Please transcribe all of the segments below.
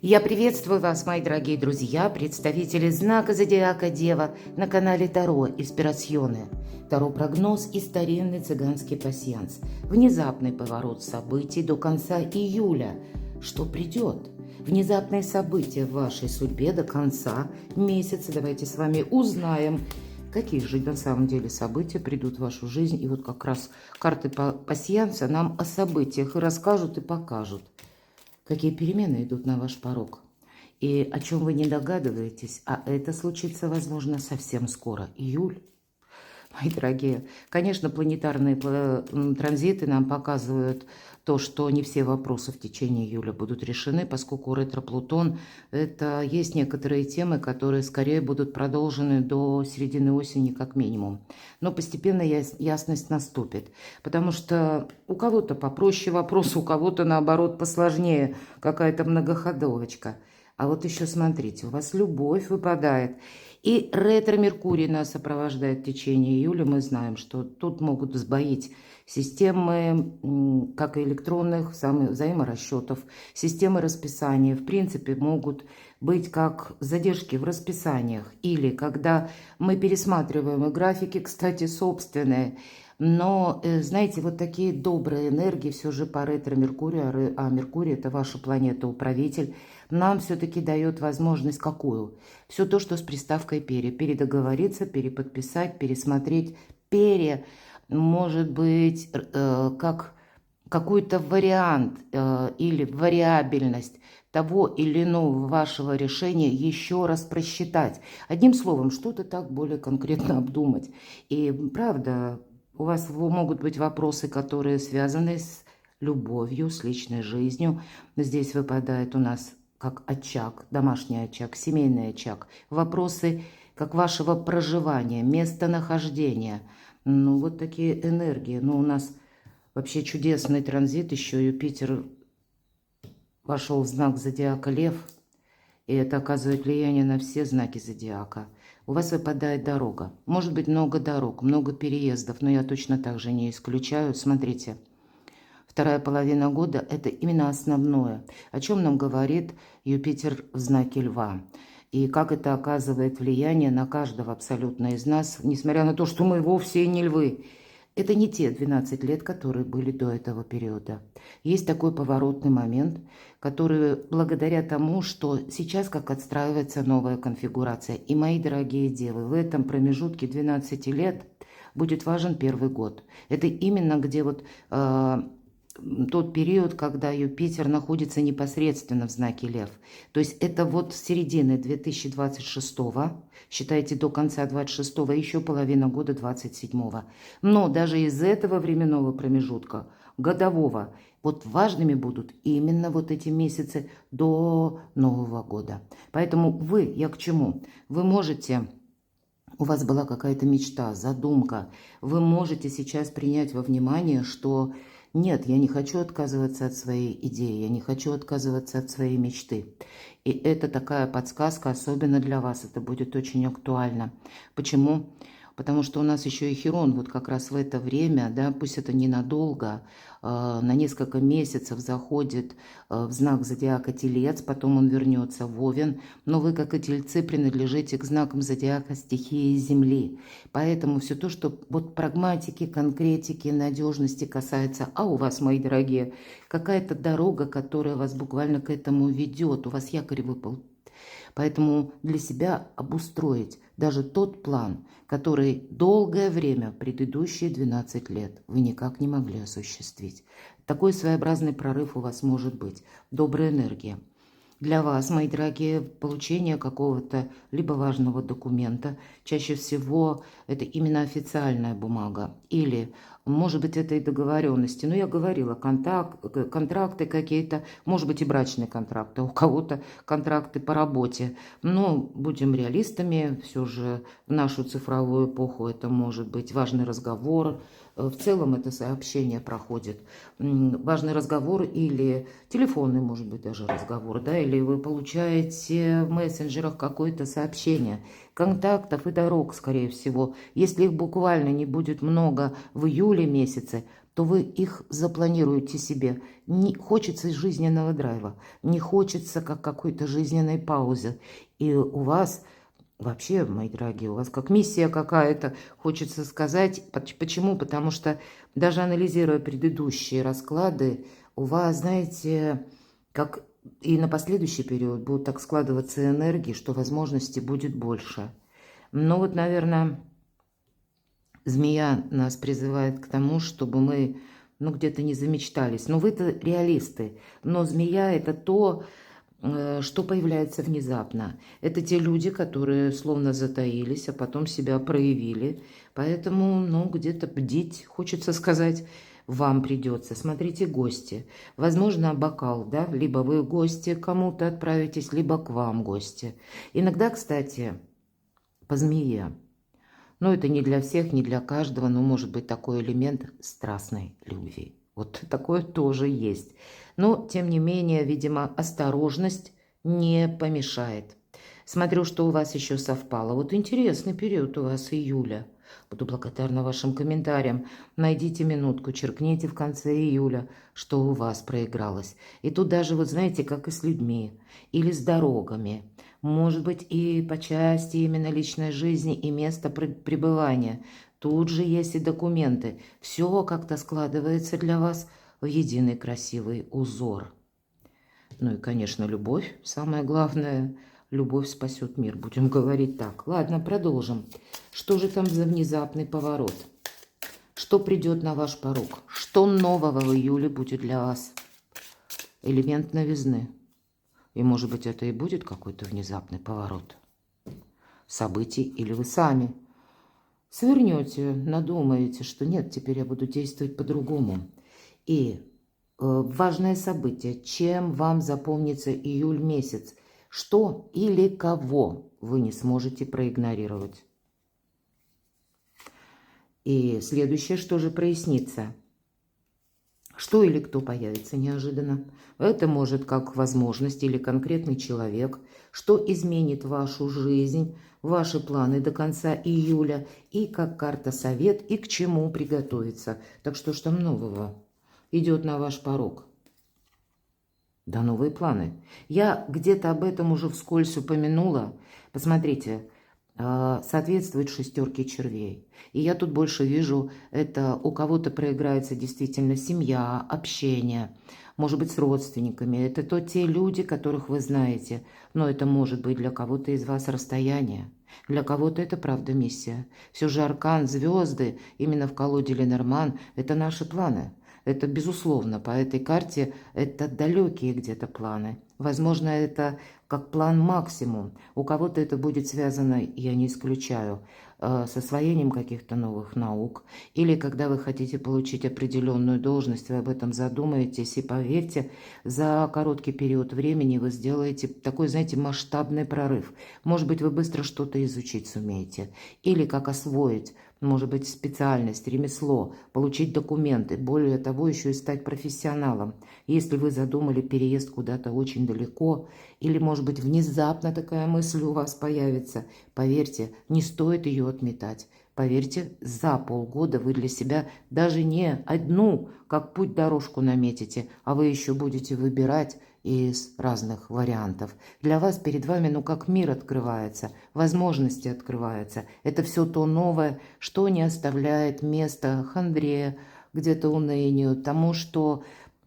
Я приветствую вас, мои дорогие друзья, представители знака Зодиака Дева на канале Таро Инспирасьоне. Таро-прогноз и старинный цыганский пасьянс. Внезапный поворот событий до конца июля. Что придет? Внезапные события в вашей судьбе до конца месяца. Давайте с вами узнаем, какие же на самом деле события придут в вашу жизнь. И вот как раз карты пасьянса нам о событиях и расскажут, и покажут, какие перемены идут на ваш порог, и о чем вы не догадываетесь, а это случится, возможно, совсем скоро. Июль. Мои дорогие, конечно, планетарные транзиты нам показывают то, что не все вопросы в течение июля будут решены, поскольку ретро-Плутон – это есть некоторые темы, которые скорее будут продолжены до середины осени как минимум. Но постепенно ясность наступит, потому что у кого-то попроще вопрос, у кого-то, наоборот, посложнее, какая-то многоходовочка. А вот еще смотрите, у вас любовь выпадает. И ретро-Меркурий нас сопровождает в течение июля. Мы знаем, что тут могут сбоить системы, как и электронных взаиморасчетов, системы расписания. В принципе, могут быть как задержки в расписаниях. Или когда мы пересматриваем и графики, кстати, собственные. Но, знаете, вот такие добрые энергии все же по ретро-Меркурию, а Меркурий – это ваша планета-управитель, нам все-таки дает возможность какую? Все то, что с приставкой «пере». Передоговориться, переподписать, пересмотреть. «Пере» может быть как какой-то вариант или вариабельность того или иного вашего решения еще раз просчитать. Одним словом, что-то так более конкретно обдумать. И правда, у вас могут быть вопросы, которые связаны с любовью, с личной жизнью. Здесь выпадает у нас как очаг, домашний очаг, семейный очаг. Вопросы как вашего проживания, местонахождения. Ну, вот такие энергии. Ну, у нас вообще чудесный транзит. Еще Юпитер вошел в знак зодиака Лев. И это оказывает влияние на все знаки зодиака. У вас выпадает дорога. Может быть, много дорог, много переездов, но я точно так же не исключаю. Смотрите. Вторая половина года – это именно основное, о чем нам говорит Юпитер в знаке Льва. И как это оказывает влияние на каждого абсолютно из нас, несмотря на то, что мы вовсе и не львы. Это не те 12 лет, которые были до этого периода. Есть такой поворотный момент, который благодаря тому, что сейчас как отстраивается новая конфигурация. И, мои дорогие девы, в этом промежутке 12 лет будет важен первый год. Это именно где вот тот период, когда Юпитер находится непосредственно в знаке Лев. То есть это вот с середины 2026, считайте до конца 26, еще половина года 27. Но даже из этого временного промежутка, годового, вот важными будут именно вот эти месяцы до Нового года. Поэтому вы, я к чему? Вы можете... У вас была какая-то мечта, задумка. Вы можете сейчас принять во внимание, что нет, я не хочу отказываться от своей идеи, я не хочу отказываться от своей мечты. И это такая подсказка, особенно для вас, это будет очень актуально. Почему? Потому что у нас еще и Хирон вот как раз в это время, да, пусть это ненадолго, на несколько месяцев заходит в знак зодиака Телец, потом он вернется в Овен, но вы, как и Тельцы, принадлежите к знакам зодиака стихии Земли. Поэтому все то, что вот прагматики, конкретики, надежности касается, а у вас, мои дорогие, какая-то дорога, которая вас буквально к этому ведет, у вас якорь выпал. Поэтому для себя обустроить даже тот план, который долгое время, предыдущие 12 лет, вы никак не могли осуществить. Такой своеобразный прорыв у вас может быть. Добрая энергия. Для вас, мои дорогие, получение какого-то либо важного документа, чаще всего это именно официальная бумага, или, может быть, это и договоренности. Но я говорила, контракты какие-то, может быть, и брачные контракты, у кого-то контракты по работе. Но будем реалистами, все же в нашу цифровую эпоху это может быть важный разговор. В целом это сообщение проходит. Важный разговор или телефонный, может быть, даже разговор, да, или вы получаете в мессенджерах какое-то сообщение, контактов и дорог, скорее всего. Если их буквально не будет много в июле месяце, то вы их запланируете себе. Не хочется жизненного драйва, не хочется как какой-то жизненной паузы. И у вас вообще, мои дорогие, у вас как миссия какая-то, хочется сказать. Почему? Потому что даже анализируя предыдущие расклады, у вас, знаете, как и на последующий период будут так складываться энергии, что возможностей будет больше. Но вот, наверное, змея нас призывает к тому, чтобы мы, где-то не замечтались. Но вы-то реалисты, но змея – это то, что появляется внезапно. Это те люди, которые словно затаились, а потом себя проявили. Поэтому, где-то бдить, хочется сказать, вам придется. Смотрите, гости. Возможно, бокал, да? Либо вы гости кому-то отправитесь, либо к вам гости. Иногда, кстати, по змее. Но это не для всех, не для каждого, но может быть такой элемент страстной любви. Вот такое тоже есть. Но, тем не менее, видимо, осторожность не помешает. Смотрю, что у вас еще совпало. Вот интересный период у вас июля. Буду благодарна вашим комментариям. Найдите минутку, черкните в конце июля, что у вас проигралось. И тут даже, вот знаете, как и с людьми или с дорогами. Может быть, и по части именно личной жизни и места пребывания. Тут же есть и документы. Все как-то складывается для вас в единый красивый узор. Ну и, конечно, любовь. Самое главное, любовь спасет мир. Будем говорить так. Ладно, продолжим. Что же там за внезапный поворот? Что придет на ваш порог? Что нового в июле будет для вас? Элемент новизны. И, может быть, это и будет какой-то внезапный поворот событий, или вы сами свернете, надумаете, что нет, теперь я буду действовать по-другому. И важное событие, чем вам запомнится июль месяц, что или кого вы не сможете проигнорировать. И следующее, что же прояснится. Что или кто появится неожиданно. Это может как возможность или конкретный человек, что изменит вашу жизнь, ваши планы до конца июля, и как карта совет, и к чему приготовиться. Так что ж там нового идет на ваш порог? Да, новые планы. Я где-то об этом уже вскользь упомянула. Посмотрите, соответствует шестерке червей. И я тут больше вижу, это у кого-то проиграется действительно семья, общение, может быть, с родственниками. Это то те люди, которых вы знаете, но это может быть для кого-то из вас расстояние. Для кого-то это правда миссия. Все же аркан, звезды, именно в колоде Ленорман, это наши планы. Это, безусловно, по этой карте это далекие где-то планы. Возможно, это как план максимум. У кого-то это будет связано, я не исключаю, с освоением каких-то новых наук. Или когда вы хотите получить определенную должность, вы об этом задумаетесь. И поверьте, за короткий период времени вы сделаете такой, знаете, масштабный прорыв. Может быть, вы быстро что-то изучить сумеете. Или как освоить, может быть, специальность, ремесло, получить документы. Более того, еще и стать профессионалом. Если вы задумали переезд куда-то очень далеко, или, может быть, внезапно такая мысль у вас появится, поверьте, не стоит ее отметать. Поверьте, за полгода вы для себя даже не одну, как путь-дорожку наметите, а вы еще будете выбирать из разных вариантов. Для вас перед вами, как мир открывается, возможности открываются. Это все то новое, что не оставляет места хандре, где-то унынию, тому, что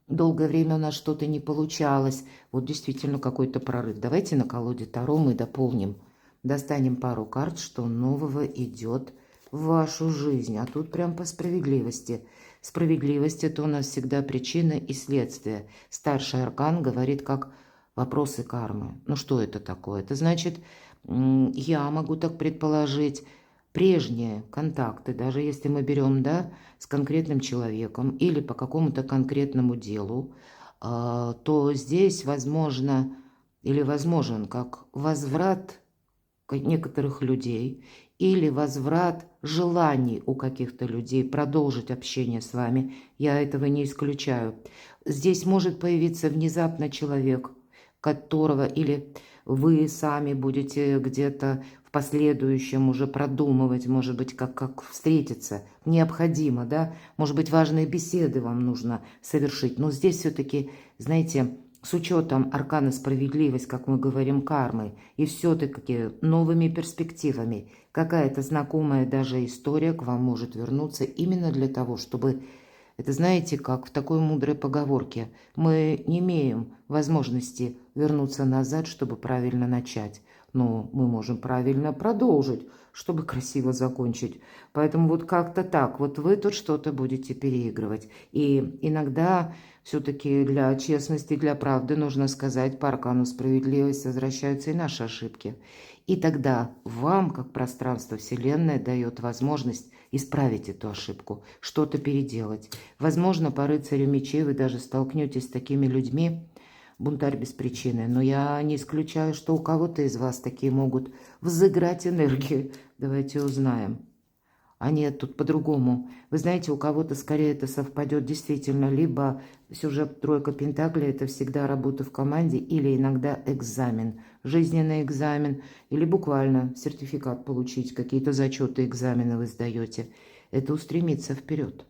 долгое время у нас что-то не получалось. Вот действительно какой-то прорыв. Давайте на колоде Таро мы дополним. Достанем пару карт, что нового идет в вашу жизнь. А тут прям по справедливости. Справедливость – это у нас всегда причина и следствие. Старший аркан говорит как вопросы кармы. Ну что это такое? Это значит, я могу так предположить, прежние контакты, даже если мы берем, с конкретным человеком или по какому-то конкретному делу, то здесь возможно или возможен как возврат некоторых людей или возврат желаний у каких-то людей продолжить общение с вами. Я этого не исключаю. Здесь может появиться внезапно человек, которого или вы сами будете где-то в последующем уже продумывать, может быть, как встретиться, необходимо, да, может быть, важные беседы вам нужно совершить, но здесь все-таки, знаете, с учетом аркана справедливость, как мы говорим, кармы, и все-таки новыми перспективами, какая-то знакомая даже история к вам может вернуться именно для того, чтобы, это знаете, как в такой мудрой поговорке, мы не имеем возможности вернуться назад, чтобы правильно начать, но мы можем правильно продолжить, чтобы красиво закончить. Поэтому вот как-то так, вот вы тут что-то будете переигрывать. И иногда все-таки для честности, для правды нужно сказать, по аркану справедливости возвращаются и наши ошибки. И тогда вам, как пространство Вселенная, дает возможность исправить эту ошибку, что-то переделать. Возможно, по рыцарю мечей вы даже столкнетесь с такими людьми, бунтарь без причины, но я не исключаю, что у кого-то из вас такие могут взыграть энергии. Давайте узнаем. А нет, тут по-другому. Вы знаете, у кого-то скорее это совпадет действительно, либо сюжет тройка пентаклей – это всегда работа в команде, или иногда экзамен, жизненный экзамен, или буквально сертификат получить, какие-то зачеты, экзамены вы сдаете. Это устремиться вперед.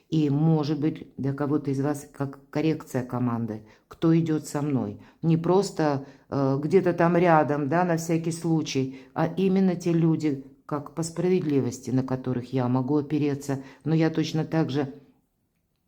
И, может быть, для кого-то из вас как коррекция команды, кто идет со мной. Не просто где-то там рядом, да, на всякий случай, а именно те люди, как по справедливости, на которых я могу опереться, но я точно так же,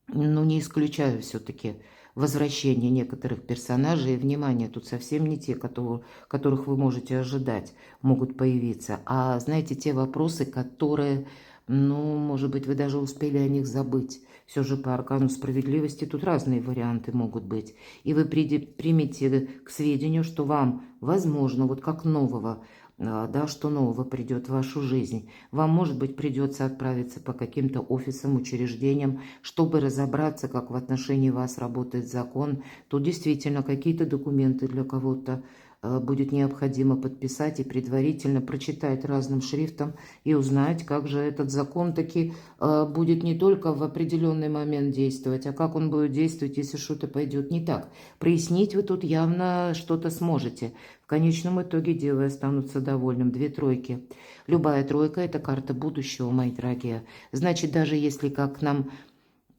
не исключаю все-таки возвращение некоторых персонажей, и внимание, тут совсем не те, которых вы можете ожидать, могут появиться, а, знаете, те вопросы, которые, может быть, вы даже успели о них забыть. Все же по аркану справедливости тут разные варианты могут быть. И вы примете к сведению, что вам, возможно, вот как нового, да, что нового придет в вашу жизнь. Вам, может быть, придется отправиться по каким-то офисам, учреждениям, чтобы разобраться, как в отношении вас работает закон. Тут действительно какие-то документы для кого-то будет необходимо подписать и предварительно прочитать разным шрифтом и узнать, как же этот закон таки будет не только в определенный момент действовать, а как он будет действовать, если что-то пойдет не так. Прояснить вы тут явно что-то сможете. В конечном итоге девы останутся довольным. 2 тройки. Любая тройка – это карта будущего, мои дорогие. Значит, даже если как к нам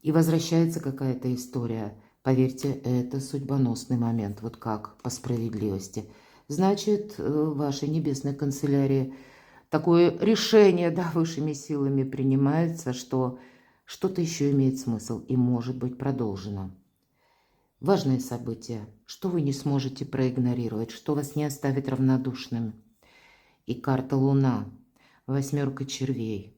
и возвращается какая-то история, поверьте, это судьбоносный момент, вот как по справедливости. Значит, в вашей небесной канцелярии такое решение, да, высшими силами принимается, что что-то еще имеет смысл и может быть продолжено. Важное событие, что вы не сможете проигнорировать, что вас не оставит равнодушным. И карта Луна, 8 червей.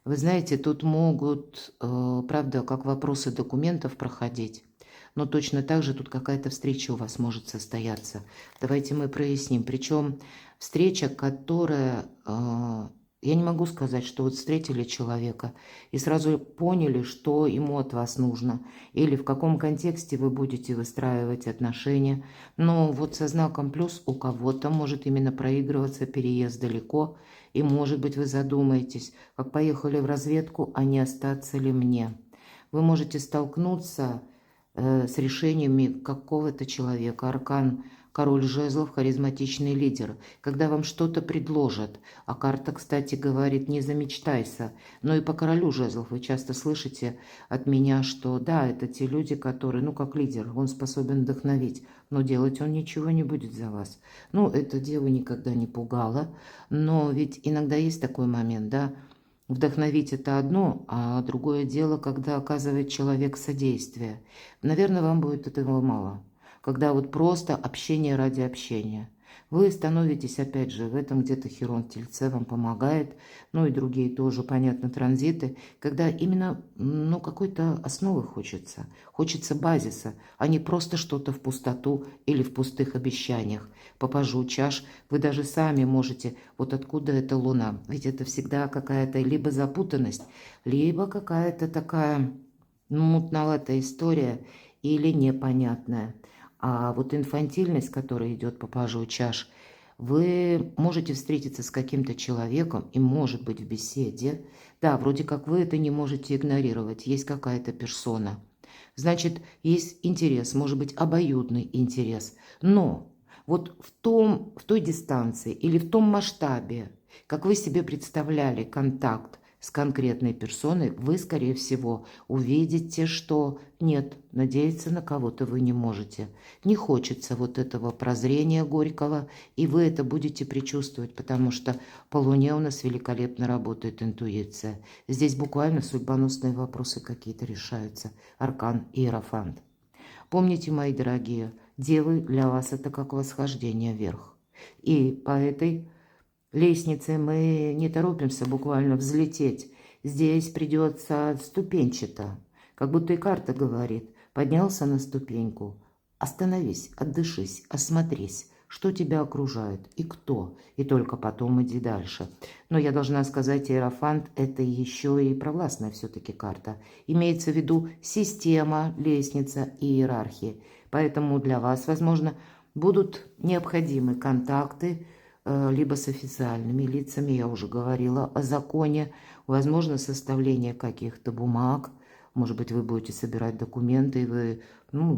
Вы знаете, тут могут, правда, как вопросы документов проходить, но точно так же тут какая-то встреча у вас может состояться. Давайте мы проясним. Причем встреча, которая... Я не могу сказать, что вот встретили человека и сразу поняли, что ему от вас нужно, или в каком контексте вы будете выстраивать отношения. Но вот со знаком плюс у кого-то может именно проигрываться переезд далеко, и, может быть, вы задумаетесь, как поехали в разведку, а не остаться ли мне. Вы можете столкнуться с решениями какого-то человека. Аркан король жезлов, харизматичный лидер. Когда вам что-то предложат, а карта, кстати, говорит, не замечтайся. Но и по королю жезлов вы часто слышите от меня, что да, это те люди, которые, как лидер, он способен вдохновить, но делать он ничего не будет за вас. Это дело никогда не пугало, но ведь иногда есть такой момент, да, вдохновить – это одно, а другое дело, когда оказывает человек содействие. Наверное, вам будет этого мало. Когда вот просто общение ради общения. Вы становитесь, опять же, в этом где-то Херон в Тельце вам помогает, и другие тоже, понятно, транзиты, когда именно, какой-то основы хочется. Хочется базиса, а не просто что-то в пустоту или в пустых обещаниях. По пажу чаш вы даже сами можете, вот откуда эта луна. Ведь это всегда какая-то либо запутанность, либо какая-то такая, мутноватая история или непонятная. А вот инфантильность, которая идет по пажу чаш, вы можете встретиться с каким-то человеком и, может быть, в беседе. Да, вроде как вы это не можете игнорировать. Есть какая-то персона. Значит, есть интерес, может быть, обоюдный интерес. Но вот в той дистанции или в том масштабе, как вы себе представляли контакт с конкретной персоной, вы, скорее всего, увидите, что нет, надеяться на кого-то вы не можете. Не хочется вот этого прозрения горького, и вы это будете предчувствовать, потому что по Луне у нас великолепно работает интуиция. Здесь буквально судьбоносные вопросы какие-то решаются. Аркан Иерофант. Помните, мои дорогие, девы для вас это как восхождение вверх. И по этой лестнице мы не торопимся буквально взлететь. Здесь придется ступенчато. Как будто и карта говорит. Поднялся на ступеньку. Остановись, отдышись, осмотрись, что тебя окружает и кто. И только потом иди дальше. Но я должна сказать, Иерофант – это еще и провластная все-таки карта. Имеется в виду система, лестница и иерархии. Поэтому для вас, возможно, будут необходимы контакты, либо с официальными лицами, я уже говорила о законе, возможно, составление каких-то бумаг, может быть, вы будете собирать документы, и вы,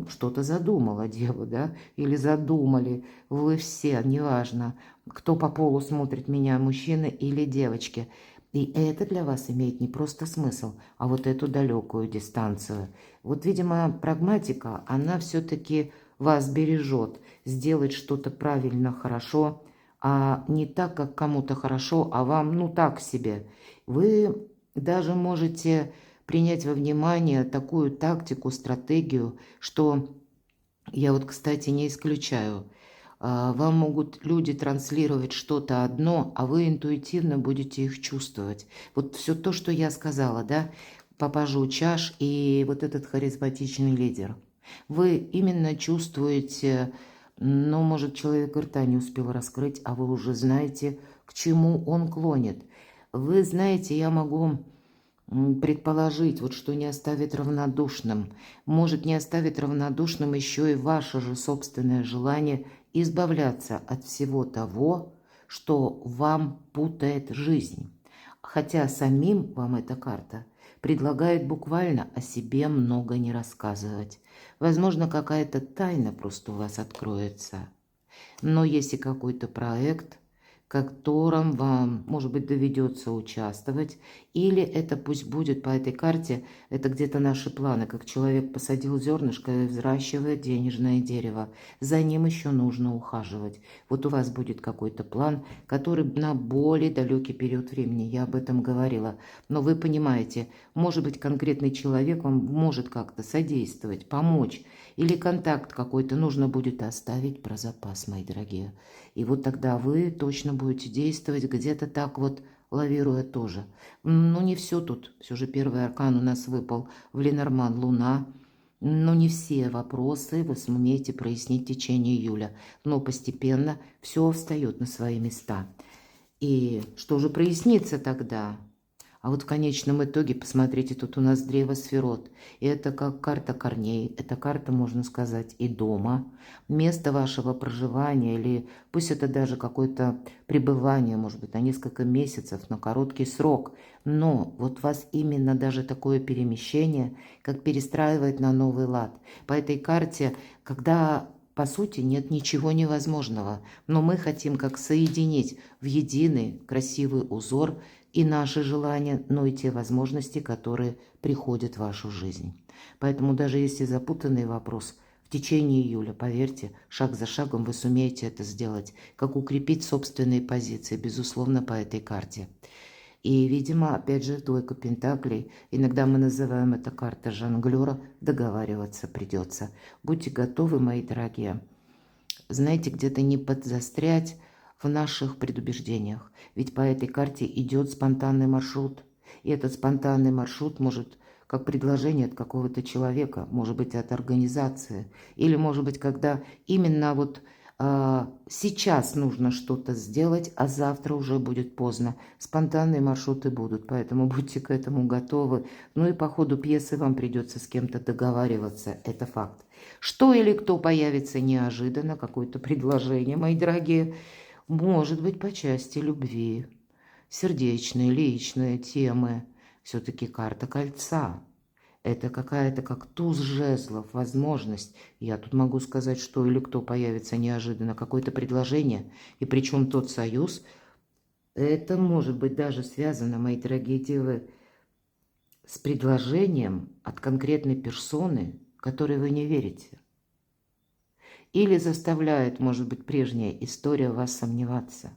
что-то задумала дева, да, или задумали, вы все, неважно, кто по полу смотрит меня, мужчины или девочки. И это для вас имеет не просто смысл, а вот эту далекую дистанцию. Вот, видимо, прагматика, она все-таки вас бережет, сделать что-то правильно, хорошо, а не так, как кому-то хорошо, а вам, так себе. Вы даже можете принять во внимание такую тактику, стратегию, что я вот, кстати, не исключаю. Вам могут люди транслировать что-то одно, а вы интуитивно будете их чувствовать. Вот все то, что я сказала, да, папажу чаш и вот этот харизматичный лидер. Вы именно чувствуете, может, человек рта не успел раскрыть, а вы уже знаете, к чему он клонит. Вы знаете, я могу предположить, вот что не оставит равнодушным. Может не оставить равнодушным еще и ваше же собственное желание избавляться от всего того, что вам путает жизнь. Хотя самим вам эта карта предлагает буквально о себе много не рассказывать. Возможно, какая-то тайна просто у вас откроется. Но если какой-то проект, в котором вам, может быть, доведется участвовать, или это пусть будет по этой карте, это где-то наши планы, как человек посадил зернышко и взращивает денежное дерево. За ним еще нужно ухаживать. Вот у вас будет какой-то план, который на более далекий период времени, я об этом говорила. Но вы понимаете, может быть, конкретный человек вам может как-то содействовать, помочь, или контакт какой-то нужно будет оставить про запас, мои дорогие. И вот тогда вы точно будете действовать где-то так вот, лавируя тоже. Не все тут. Все же первый аркан у нас выпал в Ленорман, Луна. Но не все вопросы вы сумеете прояснить в течение июля. Но постепенно все встает на свои места. И что же прояснится тогда? А вот в конечном итоге, посмотрите, тут у нас древо сферот. И это как карта корней, это карта, можно сказать, и дома. Место вашего проживания, или пусть это даже какое-то пребывание, может быть, на несколько месяцев, на короткий срок. Но вот вас именно даже такое перемещение, как перестраивает на новый лад. По этой карте, когда... По сути, нет ничего невозможного, но мы хотим как соединить в единый красивый узор и наши желания, но и те возможности, которые приходят в вашу жизнь. Поэтому даже если запутанный вопрос, в течение июля, поверьте, шаг за шагом вы сумеете это сделать, как укрепить собственные позиции, безусловно, по этой карте. И, видимо, опять же, двойка пентаклей. Иногда мы называем это карта жонглера. Договариваться придется. Будьте готовы, мои дорогие. Знаете, где-то не подзастрять в наших предубеждениях. Ведь по этой карте идет спонтанный маршрут. И этот спонтанный маршрут может как предложение от какого-то человека, может быть, от организации. Или, может быть, когда именно вот сейчас нужно что-то сделать, а завтра уже будет поздно. Спонтанные маршруты будут, поэтому будьте к этому готовы. Ну и по ходу пьесы вам придется с кем-то договариваться, это факт. Что или кто появится неожиданно, какое-то предложение, мои дорогие, может быть, по части любви, сердечные, личные темы. Все-таки карта кольца. Это какая-то как туз жезлов, возможность. Я тут могу сказать, что или кто появится неожиданно, какое-то предложение. И причем тот союз, это может быть даже связано, мои дорогие девы, с предложением от конкретной персоны, которой вы не верите. Или заставляет, может быть, прежняя история вас сомневаться.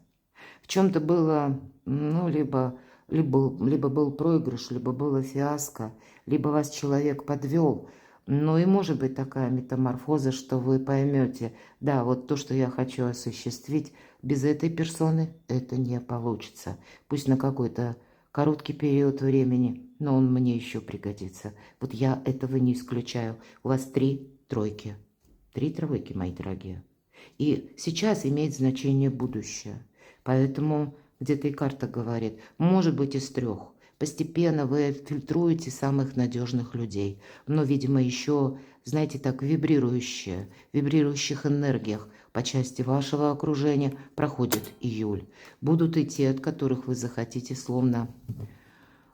В чем-то было, ну, либо был проигрыш, либо было фиаско, либо вас человек подвел. Ну и может быть такая метаморфоза, что вы поймете, да, вот то, что я хочу осуществить, без этой персоны это не получится. Пусть на какой-то короткий период времени, но он мне еще пригодится. Вот я этого не исключаю. У вас 3 тройки. 3 тройки, мои дорогие. И сейчас имеет значение будущее. Поэтому где-то и карта говорит, может быть из 3. Постепенно вы фильтруете самых надежных людей. Но, видимо, еще, знаете, так, вибрирующих энергиях по части вашего окружения проходит июль. Будут и те, от которых вы захотите словно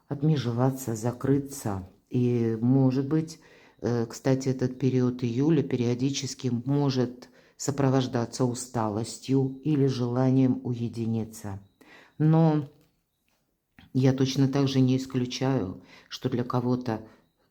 отмежеваться, закрыться. И, может быть, кстати, этот период июля периодически может сопровождаться усталостью или желанием уединиться. Но я точно так же не исключаю, что для кого-то,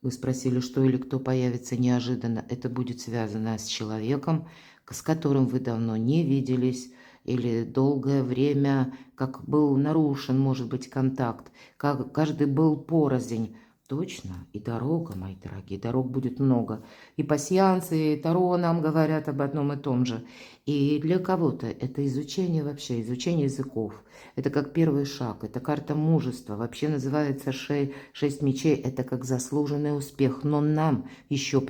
вы спросили, что или кто появится неожиданно, это будет связано с человеком, с которым вы давно не виделись, или долгое время, как был нарушен, может быть, контакт, как каждый был порознь. Точно, и дорога, мои дорогие, дорог будет много. И пасьянсы, и Таро нам говорят об одном и том же. И для кого-то это изучение вообще, изучение языков. Это как первый шаг, это карта мужества. Вообще называется 6 мечей, это как заслуженный успех. Но нам еще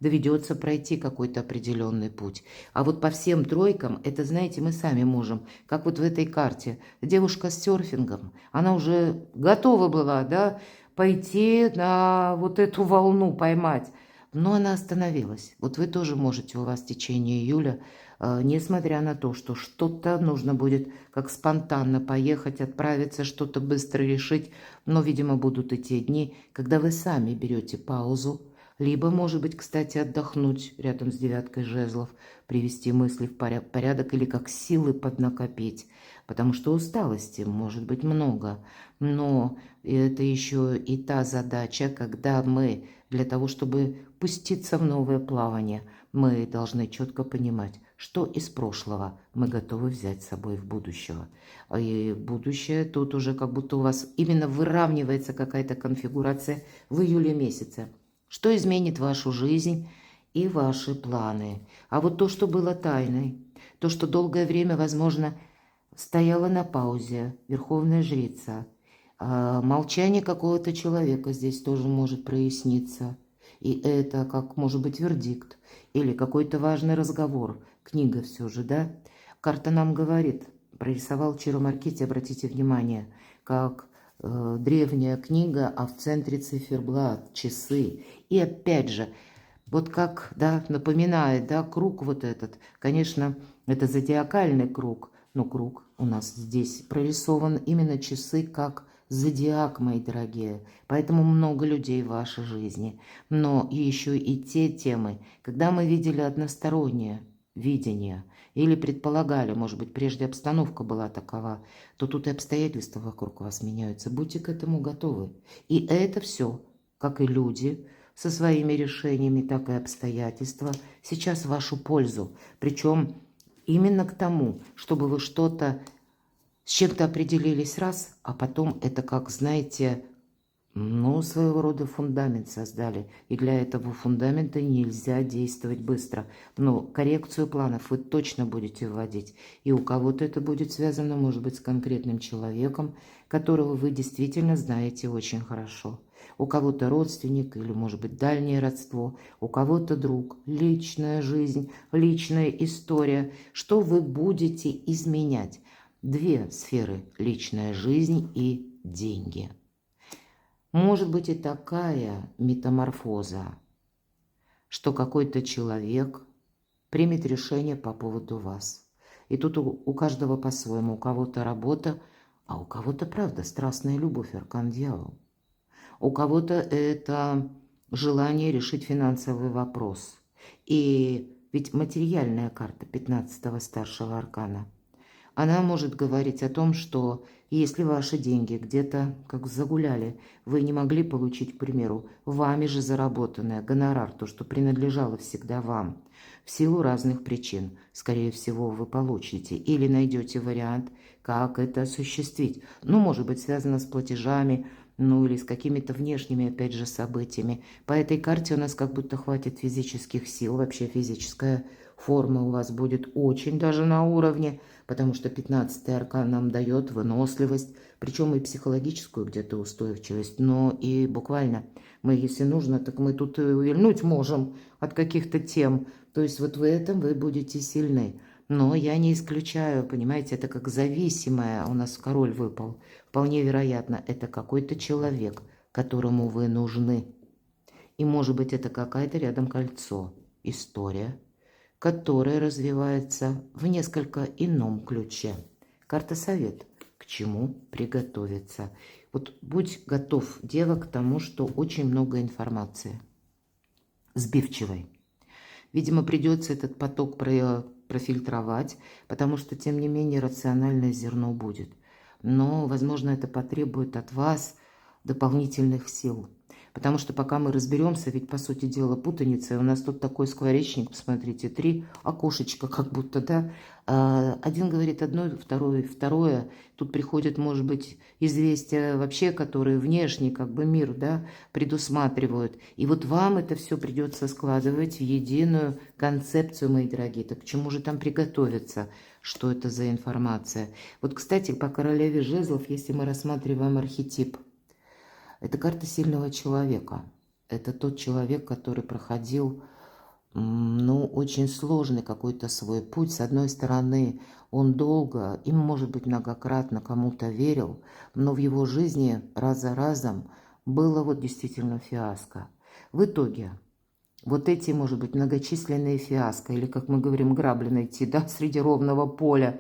доведется пройти какой-то определенный путь. А вот по всем тройкам, это, знаете, мы сами можем. Как вот в этой карте. Девушка с серфингом, она уже готова была, да, пойти на вот эту волну поймать. Но она остановилась. Вот вы тоже можете, у вас в течение июля, несмотря на то, что что-то нужно будет как спонтанно поехать, отправиться, что-то быстро решить, но, видимо, будут и те дни, когда вы сами берете паузу, либо, может быть, кстати, отдохнуть рядом с 9 жезлов, привести мысли в порядок или как силы поднакопить, потому что усталости может быть много, но это еще и та задача, когда мы для того, чтобы пуститься в новое плавание, мы должны четко понимать, что из прошлого мы готовы взять с собой в будущего. И будущее тут уже как будто у вас именно выравнивается какая-то конфигурация в июле месяце. Что изменит вашу жизнь и ваши планы. А вот то, что было тайной, то, что долгое время, возможно, стояло на паузе, верховная жрица, молчание какого-то человека здесь тоже может проясниться. И это как может быть вердикт или какой-то важный разговор. Книга все же, да? Карта нам говорит, прорисовал Чиро Маркетти, обратите внимание, как древняя книга, а в центре циферблат, часы. И опять же, вот как, да, напоминает, да, круг вот этот. Конечно, это зодиакальный круг, но круг у нас здесь прорисован именно часы как зодиак, мои дорогие. Поэтому много людей в вашей жизни. Но и еще и те темы, когда мы видели одностороннее видение или предполагали, может быть, прежде обстановка была такова, то тут и обстоятельства вокруг вас меняются. Будьте к этому готовы. И это все, как и люди, со своими решениями, так и обстоятельства, сейчас в вашу пользу. Причем именно к тому, чтобы вы что-то с чем-то определились раз, а потом это, как, знаете, ну, своего рода фундамент создали. И для этого фундамента нельзя действовать быстро. Но коррекцию планов вы точно будете вводить. И у кого-то это будет связано, может быть, с конкретным человеком, которого вы действительно знаете очень хорошо. У кого-то родственник или, может быть, дальнее родство, у кого-то друг, личная жизнь, личная история. Что вы будете изменять? 2 сферы: личная жизнь и деньги. Может быть и такая метаморфоза, что какой-то человек примет решение по поводу вас. И тут у каждого по-своему. У кого-то работа, а у кого-то, правда, страстная любовь, аркан дьявол. У кого-то это желание решить финансовый вопрос. И ведь материальная карта 15-го старшего аркана, она может говорить о том, что если ваши деньги где-то как загуляли, вы не могли получить, к примеру, вами же заработанное гонорар, то, что принадлежало всегда вам, в силу разных причин, скорее всего, вы получите или найдете вариант, как это осуществить. Ну, может быть, связано с платежами, ну или с какими-то внешними, опять же, событиями. По этой карте у нас как будто хватит физических сил, вообще физическая форма у вас будет очень даже на уровне, потому что 15-й аркан нам дает выносливость, причем и психологическую где-то устойчивость, но и буквально мы, если нужно, так мы тут и увильнуть можем от каких-то тем, то есть вот в этом вы будете сильны. Но я не исключаю, понимаете, это как зависимое, у нас король выпал. Вполне вероятно, это какой-то человек, которому вы нужны. И может быть это какая-то рядом кольцо, история, которая развивается в несколько ином ключе. Карта совет. К чему приготовиться? Вот будь готов, дева, к тому, что очень много информации. Сбивчивой. Видимо, придется этот поток профильтровать, потому что, тем не менее, рациональное зерно будет. Но, возможно, это потребует от вас дополнительных сил. Потому что пока мы разберемся, ведь, по сути дела, путаница, у нас тут такой скворечник, посмотрите, 3 окошечка как будто, да. Один говорит одно, второй второе. Тут приходят, может быть, известия вообще, которые внешний как бы мир, да, предусматривают. И вот вам это все придется складывать в единую концепцию, мои дорогие. Так к чему же там приготовиться? Что это за информация? Вот, кстати, по королеве жезлов, если мы рассматриваем архетип, это карта сильного человека. Это тот человек, который проходил, ну, очень сложный какой-то свой путь. С одной стороны, он долго, и, может быть, многократно кому-то верил, но в его жизни раз за разом было вот действительно фиаско. В итоге, вот эти, может быть, многочисленные фиаско, или, как мы говорим, грабли найти, да, среди ровного поля,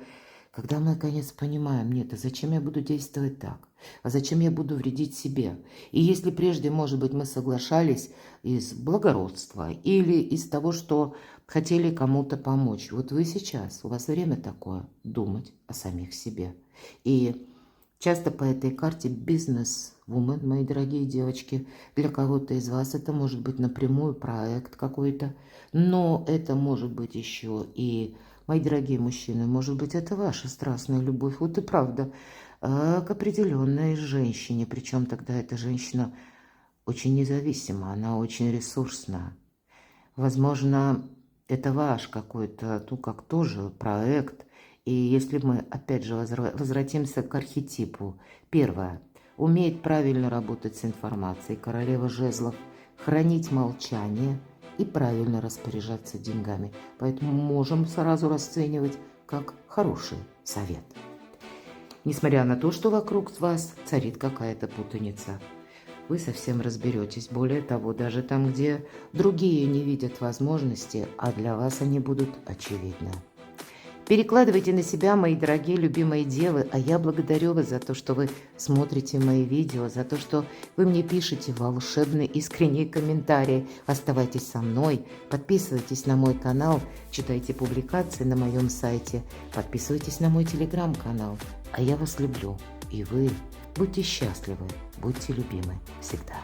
когда мы, наконец, понимаем, нет, а зачем я буду действовать так? А зачем я буду вредить себе? И если прежде, может быть, мы соглашались из благородства или из того, что хотели кому-то помочь, вот вы сейчас, у вас время такое, думать о самих себе. И часто по этой карте бизнес-вумен, мои дорогие девочки, для кого-то из вас это может быть напрямую проект какой-то, но это может быть еще и... Мои дорогие мужчины, может быть, это ваша страстная любовь, вот и правда, к определенной женщине. Причем тогда эта женщина очень независима, она очень ресурсна. Возможно, это ваш какой-то, ну, как тоже проект. И если мы, опять же, возвратимся к архетипу. Первое. Умеет правильно работать с информацией. Королева жезлов. Хранить молчание. И правильно распоряжаться деньгами. Поэтому можем сразу расценивать как хороший совет. Несмотря на то, что вокруг вас царит какая-то путаница, вы совсем разберетесь. Более того, даже там, где другие не видят возможности, а для вас они будут очевидны. Перекладывайте на себя, мои дорогие любимые девы, а я благодарю вас за то, что вы смотрите мои видео, за то, что вы мне пишете волшебные искренние комментарии. Оставайтесь со мной, подписывайтесь на мой канал, читайте публикации на моем сайте, подписывайтесь на мой телеграм-канал. А я вас люблю, и вы будьте счастливы, будьте любимы всегда.